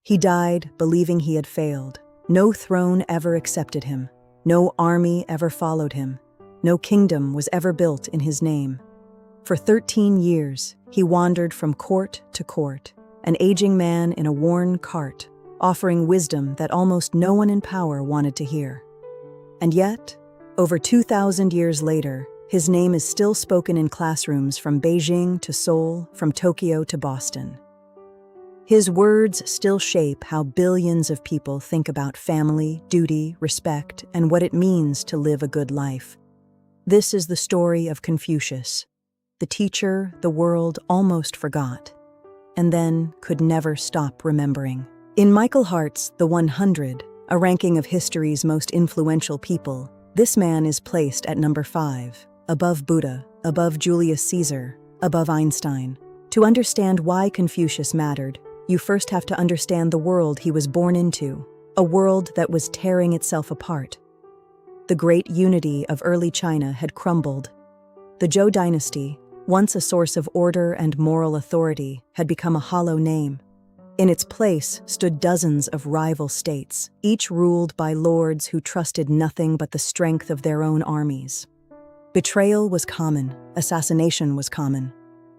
He died believing he had failed. No throne ever accepted him. No army ever followed him. No kingdom was ever built in his name. For 13 years, he wandered from court to court, an aging man in a worn cart, offering wisdom that almost no one in power wanted to hear. And yet, over 2,000 years later, his name is still spoken in classrooms from Beijing to Seoul, from Tokyo to Boston. His words still shape how billions of people think about family, duty, respect, and what it means to live a good life. This is the story of Confucius, the teacher the world almost forgot, and then could never stop remembering. In Michael Hart's The 100, a ranking of history's most influential people, this man is placed at number 5, above Buddha, above Julius Caesar, above Einstein. To understand why Confucius mattered, you first have to understand the world he was born into, a world that was tearing itself apart. The great unity of early China had crumbled. The Zhou dynasty, once a source of order and moral authority, had become a hollow name. In its place stood dozens of rival states, each ruled by lords who trusted nothing but the strength of their own armies. Betrayal was common, assassination was common,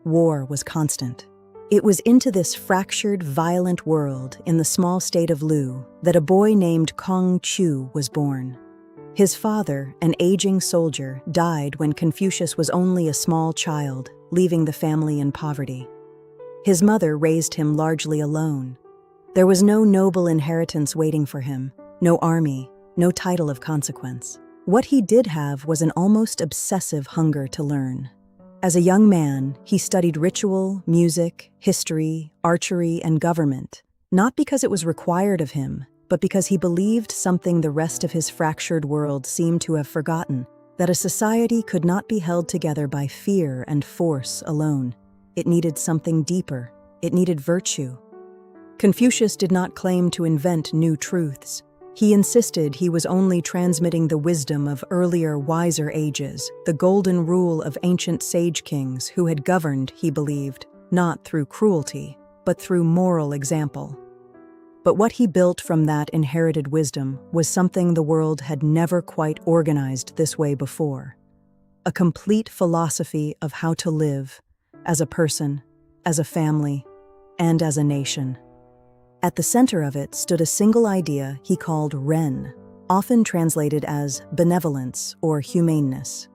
war was constant. It was into this fractured, violent world in the small state of Lu that a boy named Kong Chu was born. His father, an aging soldier, died when Confucius was only a small child, leaving the family in poverty. His mother raised him largely alone. There was no noble inheritance waiting for him, no army, no title of consequence. What he did have was an almost obsessive hunger to learn. As a young man, he studied ritual, music, history, archery, and government, not because it was required of him, but because he believed something the rest of his fractured world seemed to have forgotten, that a society could not be held together by fear and force alone. It needed something deeper. It needed virtue. Confucius did not claim to invent new truths. He insisted he was only transmitting the wisdom of earlier, wiser ages, the golden rule of ancient sage kings who had governed, he believed, not through cruelty, but through moral example. But what he built from that inherited wisdom was something the world had never quite organized this way before. A complete philosophy of how to live, as a person, as a family, and as a nation. At the center of it stood a single idea he called Ren, often translated as benevolence or humaneness.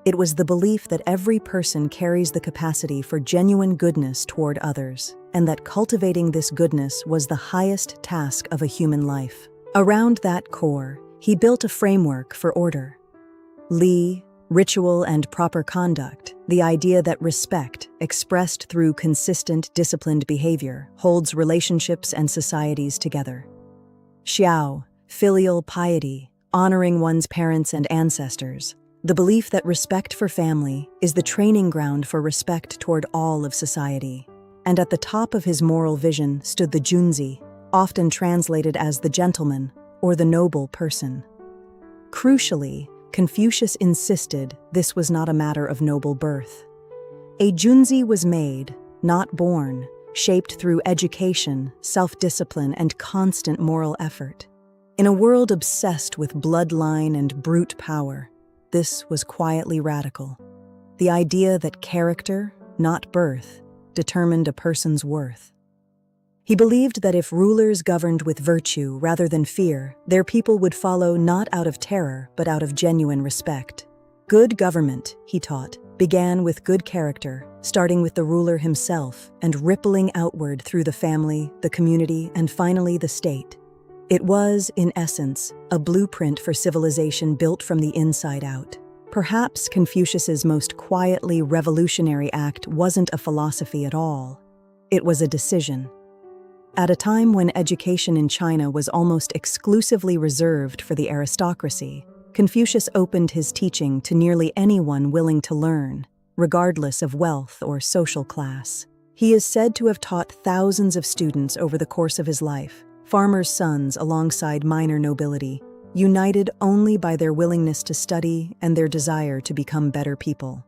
It was the belief that every person carries the capacity for genuine goodness toward others, and that cultivating this goodness was the highest task of a human life. Around that core, he built a framework for order. Li, ritual and proper conduct, the idea that respect, expressed through consistent, disciplined behavior, holds relationships and societies together. Xiao, filial piety, honoring one's parents and ancestors, the belief that respect for family is the training ground for respect toward all of society. And at the top of his moral vision stood the Junzi, often translated as the gentleman or the noble person. Crucially, Confucius insisted this was not a matter of noble birth. A Junzi was made, not born, shaped through education, self-discipline, and constant moral effort. In a world obsessed with bloodline and brute power, this was quietly radical. The idea that character, not birth, determined a person's worth. He believed that if rulers governed with virtue rather than fear, their people would follow not out of terror, but out of genuine respect. Good government, he taught, began with good character, starting with the ruler himself and rippling outward through the family, the community, and finally the state. It was, in essence, a blueprint for civilization built from the inside out. Perhaps Confucius's most quietly revolutionary act wasn't a philosophy at all. It was a decision. At a time when education in China was almost exclusively reserved for the aristocracy, Confucius opened his teaching to nearly anyone willing to learn, regardless of wealth or social class. He is said to have taught thousands of students over the course of his life, farmers' sons alongside minor nobility, united only by their willingness to study and their desire to become better people.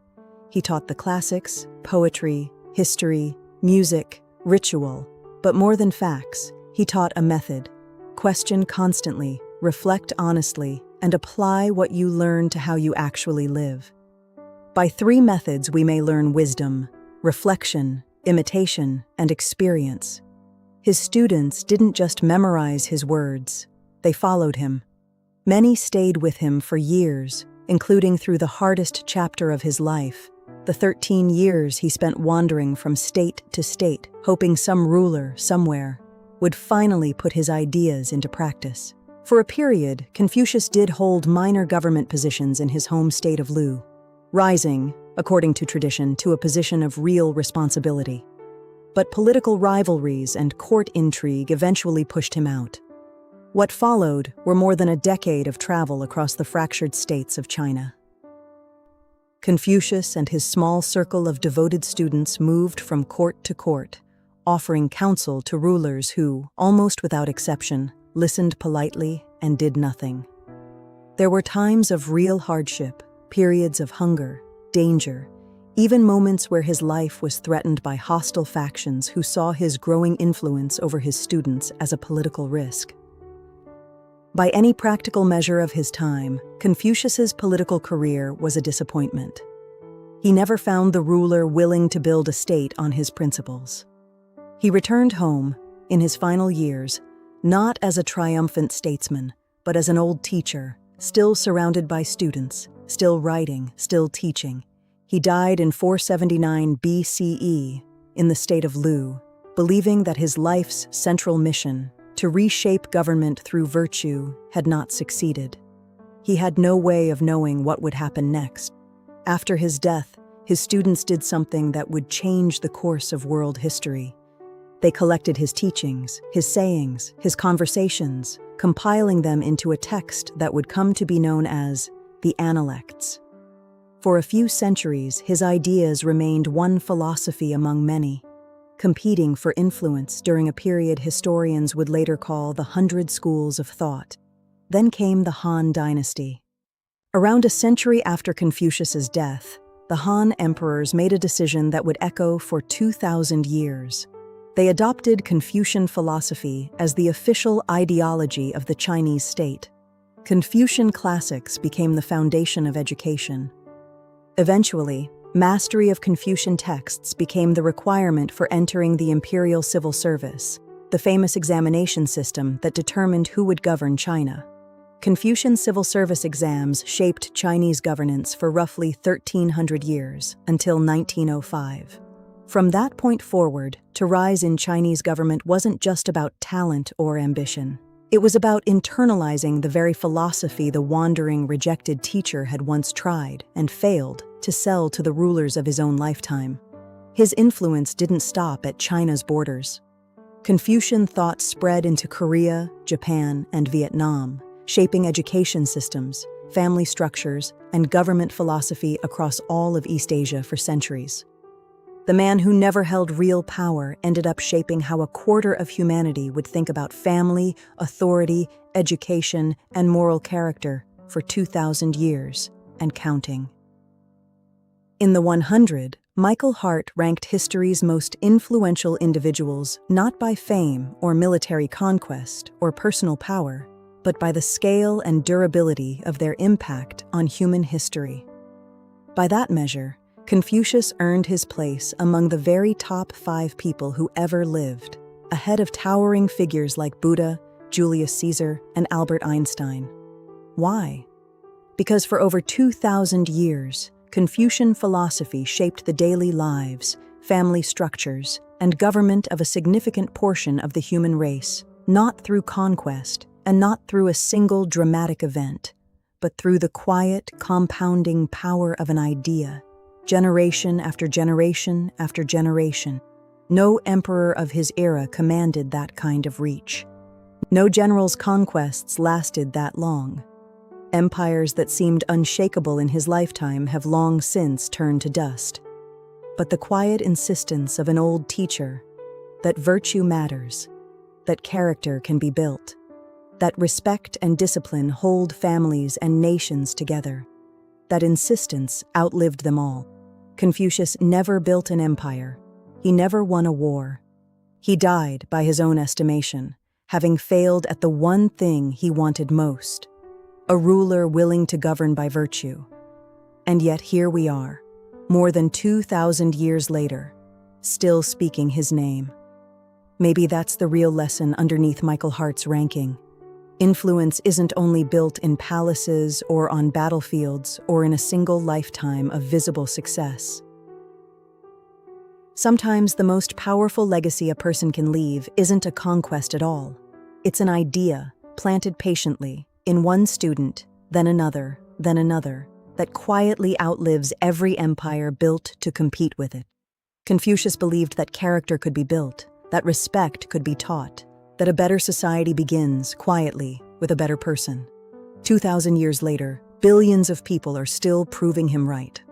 He taught the classics, poetry, history, music, ritual, but more than facts, He taught a method: question constantly, reflect honestly, and apply what you learn to how you actually live. By 3 methods we may learn wisdom: reflection, imitation, and experience. His students didn't just memorize his words, they followed him. Many stayed with him for years, including through the hardest chapter of his life, the 13 years he spent wandering from state to state, hoping some ruler somewhere would finally put his ideas into practice. For a period, Confucius did hold minor government positions in his home state of Lu, rising, according to tradition, to a position of real responsibility. But political rivalries and court intrigue eventually pushed him out. What followed were more than a decade of travel across the fractured states of China. Confucius and his small circle of devoted students moved from court to court, offering counsel to rulers who, almost without exception, listened politely and did nothing. There were times of real hardship, periods of hunger, danger, even moments where his life was threatened by hostile factions who saw his growing influence over his students as a political risk. By any practical measure of his time, Confucius's political career was a disappointment. He never found the ruler willing to build a state on his principles. He returned home, in his final years, not as a triumphant statesman, but as an old teacher, still surrounded by students, still writing, still teaching. He died in 479 BCE in the state of Lu, believing that his life's central mission, to reshape government through virtue, had not succeeded. He had no way of knowing what would happen next. After his death, his students did something that would change the course of world history. They collected his teachings, his sayings, his conversations, compiling them into a text that would come to be known as the Analects. For a few centuries, his ideas remained one philosophy among many, competing for influence during a period historians would later call the 100 Schools of Thought. Then came the Han Dynasty. Around a century after Confucius's death, the Han emperors made a decision that would echo for 2,000 years. They adopted Confucian philosophy as the official ideology of the Chinese state. Confucian classics became the foundation of education. Eventually, mastery of Confucian texts became the requirement for entering the imperial civil service, the famous examination system that determined who would govern China. Confucian civil service exams shaped Chinese governance for roughly 1,300 years, until 1905. From that point forward, to rise in Chinese government wasn't just about talent or ambition. It was about internalizing the very philosophy the wandering, rejected teacher had once tried and failed to sell to the rulers of his own lifetime. His influence didn't stop at China's borders. Confucian thought spread into Korea, Japan, and Vietnam, shaping education systems, family structures, and government philosophy across all of East Asia for centuries. The man who never held real power ended up shaping how a quarter of humanity would think about family, authority, education, and moral character for 2,000 years and counting. In the 100, Michael Hart ranked history's most influential individuals not by fame or military conquest or personal power, but by the scale and durability of their impact on human history. By that measure, Confucius earned his place among the very top 5 people who ever lived, ahead of towering figures like Buddha, Julius Caesar, and Albert Einstein. Why? Because for over 2,000 years, Confucian philosophy shaped the daily lives, family structures, and government of a significant portion of the human race, not through conquest and not through a single dramatic event, but through the quiet, compounding power of an idea, generation after generation after generation. No emperor of his era commanded that kind of reach. No general's conquests lasted that long. Empires that seemed unshakable in his lifetime have long since turned to dust. But the quiet insistence of an old teacher, that virtue matters, that character can be built, that respect and discipline hold families and nations together, that insistence outlived them all. Confucius never built an empire. He never won a war. He died, by his own estimation, having failed at the one thing he wanted most, a ruler willing to govern by virtue. And yet here we are, more than 2,000 years later, still speaking his name. Maybe that's the real lesson underneath Michael Hart's ranking. Influence isn't only built in palaces or on battlefields or in a single lifetime of visible success. Sometimes the most powerful legacy a person can leave isn't a conquest at all. It's an idea, planted patiently, in one student, then another, that quietly outlives every empire built to compete with it. Confucius believed that character could be built, that respect could be taught, that a better society begins, quietly, with a better person. 2,000 years later, billions of people are still proving him right.